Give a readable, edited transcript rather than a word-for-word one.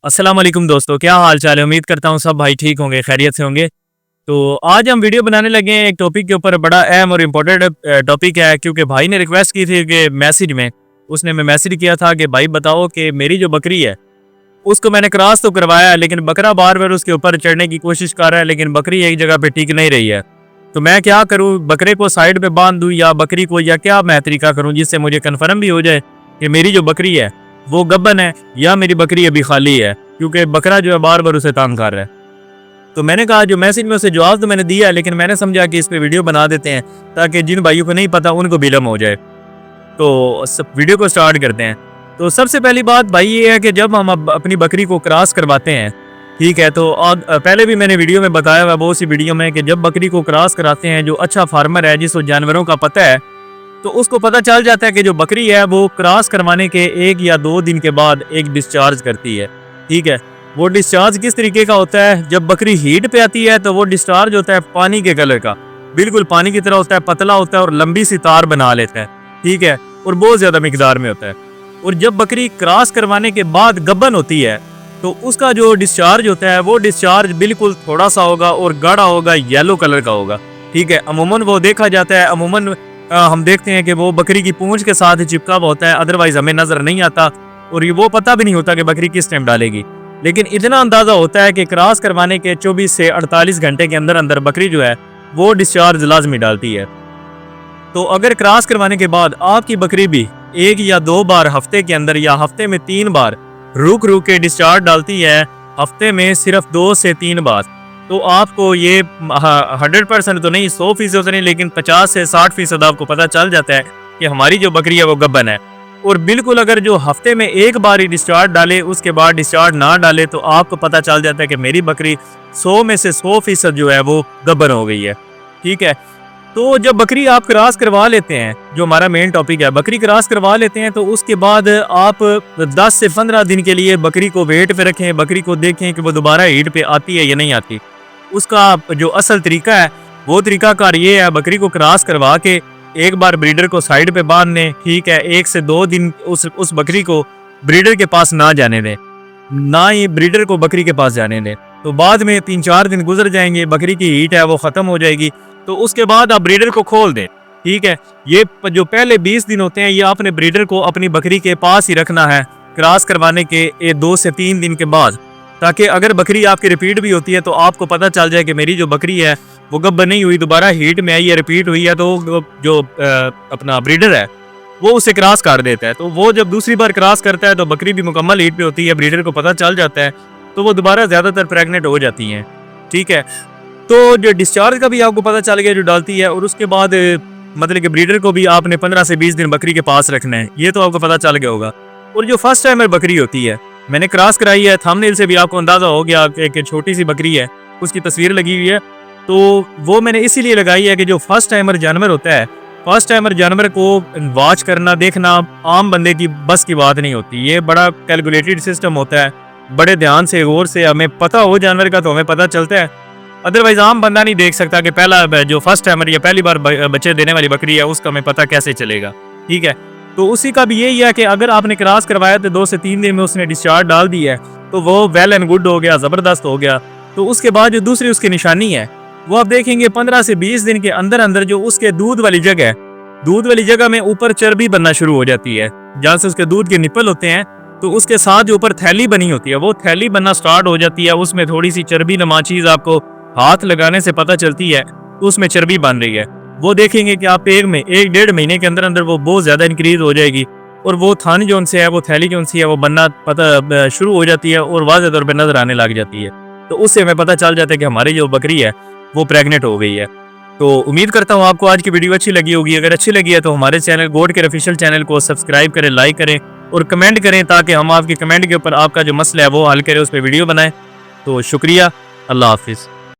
अस्सलाम वालेकुम दोस्तों, क्या हाल चाल है। उम्मीद करता हूँ सब भाई ठीक होंगे, खैरियत से होंगे। तो आज हम वीडियो बनाने लगे हैं एक टॉपिक के ऊपर, बड़ा अहम और इम्पोर्टेंट टॉपिक है, क्योंकि भाई ने रिक्वेस्ट की थी कि मैसेज में उसने मैं मैसेज किया था कि भाई बताओ कि मेरी जो बकरी है उसको मैंने क्रॉस तो करवाया है, लेकिन बकरा बार बार उसके ऊपर चढ़ने की कोशिश कर रहा है, लेकिन बकरी एक जगह पे टिक नहीं रही है। तो मैं क्या करूँ, बकरे को साइड पे बांध दूँ या बकरी को, या क्या मैं तरीका करूँ जिससे मुझे कन्फर्म भी हो जाए कि मेरी जो बकरी है वो गब्बन है या मेरी बकरी अभी खाली है, क्योंकि बकरा जो है बार बार उसे तंग कर रहा है। तो मैंने कहा, जो मैसेज में उसे जवाब तो मैंने दिया है, लेकिन मैंने समझा कि इस पे वीडियो बना देते हैं ताकि जिन भाइयों को नहीं पता उनको भी इल्म हो जाए। तो सब वीडियो को स्टार्ट करते हैं। तो सबसे पहली बात भाई ये है कि जब हम अपनी बकरी को क्रॉस करवाते हैं, ठीक है, तो पहले भी मैंने वीडियो में बताया हुआ बहुत सी वीडियो में कि जब बकरी को क्रॉस कराते हैं, जो अच्छा फार्मर है जिसको जानवरों का पता है, तो उसको पता चल जाता है कि जो बकरी है वो क्रॉस करवाने के 1 या 2 दिन के बाद एक डिस्चार्ज करती है। ठीक है, वो डिस्चार्ज किस तरीके का होता है, जब बकरी हीट पे आती है तो वो डिस्चार्ज होता है पानी के कलर का, बिल्कुल पानी की तरह होता है, पतला होता है और लंबी सी तार बना लेता है। ठीक है, और बहुत ज्यादा मिकदार में होता है। और जब बकरी क्रॉस करवाने के बाद गब्बन होती है तो उसका जो डिस्चार्ज होता है वो डिस्चार्ज बिल्कुल थोड़ा सा होगा और गाढ़ा होगा, येलो कलर का होगा। ठीक है, अमूमन वो देखा जाता है, अमूमन हम देखते हैं कि वो बकरी की पूंछ के साथ चिपका हुआ होता है, अदरवाइज हमें नजर नहीं आता और ये वो पता भी नहीं होता कि बकरी किस टाइम डालेगी। लेकिन इतना अंदाजा होता है कि क्रॉस करवाने के 24 से 48 घंटे के अंदर अंदर बकरी जो है वो डिस्चार्ज लाजमी डालती है। तो अगर क्रॉस करवाने के बाद आपकी बकरी भी 1 या 2 बार हफ्ते के अंदर या हफ्ते में 3 बार रुक रुक के डिस्चार्ज डालती है, हफ्ते में सिर्फ 2 से 3 बार, तो आपको ये 100% तो नहीं, 100% तो नहीं, लेकिन 50 से 60% आपको पता चल जाता है कि हमारी जो बकरी है वो गब्बन है। और बिल्कुल अगर जो हफ्ते में 1 बार ही डिस्चार्ज डाले, उसके बाद डिस्चार्ज ना डाले, तो आपको पता चल जाता है कि मेरी बकरी 100 में से 100% जो है वो गब्बन हो गई है। ठीक है, तो जब बकरी आप क्रॉस करवा लेते हैं, जो हमारा मेन टॉपिक है, बकरी क्रॉस करवा लेते हैं, तो उसके बाद आप 10 से 15 दिन के लिए बकरी को वेट पे रखें, बकरी को देखें कि वो दोबारा हीट पे आती है या नहीं आती। उसका जो असल तरीका है वो तरीकाकार ये है, बकरी को क्रॉस करवा के एक बार ब्रीडर को साइड पे बांध दें। ठीक है, 1 से 2 दिन उस बकरी को ब्रीडर के पास ना जाने दें, ना ही ब्रीडर को बकरी के पास जाने दें। तो बाद में 3-4 दिन गुजर जाएंगे, बकरी की हीट है वो ख़त्म हो जाएगी, तो उसके बाद आप ब्रीडर को खोल दें। ठीक है, ये जो पहले 20 दिन होते हैं ये आपने ब्रीडर को अपनी बकरी के पास ही रखना है क्रॉस करवाने के 2 से 3 दिन के बाद, ताकि अगर बकरी आपकी रिपीट भी होती है तो आपको पता चल जाए कि मेरी जो बकरी है वो गब्बन नहीं हुई, दोबारा हीट में आई है, रिपीट हुई है, तो जो अपना ब्रीडर है वो उसे क्रॉस कर देता है। तो वो जब दूसरी बार क्रॉस करता है तो बकरी भी मुकम्मल हीट पे होती है, ब्रीडर को पता चल जाता है, तो वो दोबारा ज़्यादातर प्रेग्नेंट हो जाती हैं। ठीक है, तो जो डिस्चार्ज का भी आपको पता चल गया जो डालती है, और उसके बाद मतलब कि ब्रीडर को भी आपने 15 से 20 दिन बकरी के पास रखना है, ये तो आपको पता चल गया होगा। और जो फर्स्ट टाइमर बकरी होती है, मैंने क्रॉस कराई है, थंबनेल से भी आपको अंदाजा हो गया कि छोटी सी बकरी है, उसकी तस्वीर लगी हुई है, तो वो मैंने इसीलिए लगाई है कि जो फर्स्ट टाइमर जानवर होता है, फर्स्ट टाइमर जानवर को वॉच करना, देखना आम बंदे की बस की बात नहीं होती, ये बड़ा कैलकुलेटेड सिस्टम होता है, बड़े ध्यान से गौर से हमें पता हो जानवर का तो हमें पता चलता है, अदरवाइज आम बंदा नहीं देख सकता कि पहला जो फर्स्ट टाइमर या पहली बार बच्चे देने वाली बकरी है उसका हमें पता कैसे चलेगा। ठीक है, तो उसी का भी यही है कि अगर आपने क्रॉस करवाया तो 2 से 3 दिन में उसने डिस्चार्ज डाल दी है, तो वो वेल एंड गुड हो गया, ज़बरदस्त हो गया। तो उसके बाद जो दूसरी उसकी निशानी है वो आप देखेंगे 15 से 20 दिन के अंदर अंदर जो उसके दूध वाली जगह में ऊपर चर्बी बनना शुरू हो जाती है, जहाँ से उसके दूध के निपल होते हैं, तो उसके साथ जो ऊपर थैली बनी होती है वो थैली बनना स्टार्ट हो जाती है, उसमें थोड़ी सी चर्बी नमा चीज़ आपको हाथ लगाने से पता चलती है, तो उसमें चर्बी बन रही है। वो देखेंगे कि आप 1-1.5 महीने के अंदर अंदर वो बहुत ज़्यादा इंक्रीज हो जाएगी, और वो थान जो उनसे है, वो थैली जो उनसी है, वो बनना पता शुरू हो जाती है और वाज़ेह तौर पर नजर आने लग जाती है। तो उससे हमें पता चल जाता है कि हमारी जो बकरी है वो प्रेग्नेंट हो गई है। तो उम्मीद करता हूँ आपको आज की वीडियो अच्छी लगी होगी। अगर अच्छी लगी है तो हमारे चैनल गोट केयर ऑफिशियल चैनल को सब्सक्राइब करें, लाइक करें और कमेंट करें, ताकि हम आपके कमेंट के ऊपर आपका जो मसला है वो हल करें, उस पर वीडियो बनाएं। तो शुक्रिया, अल्लाह हाफिज़।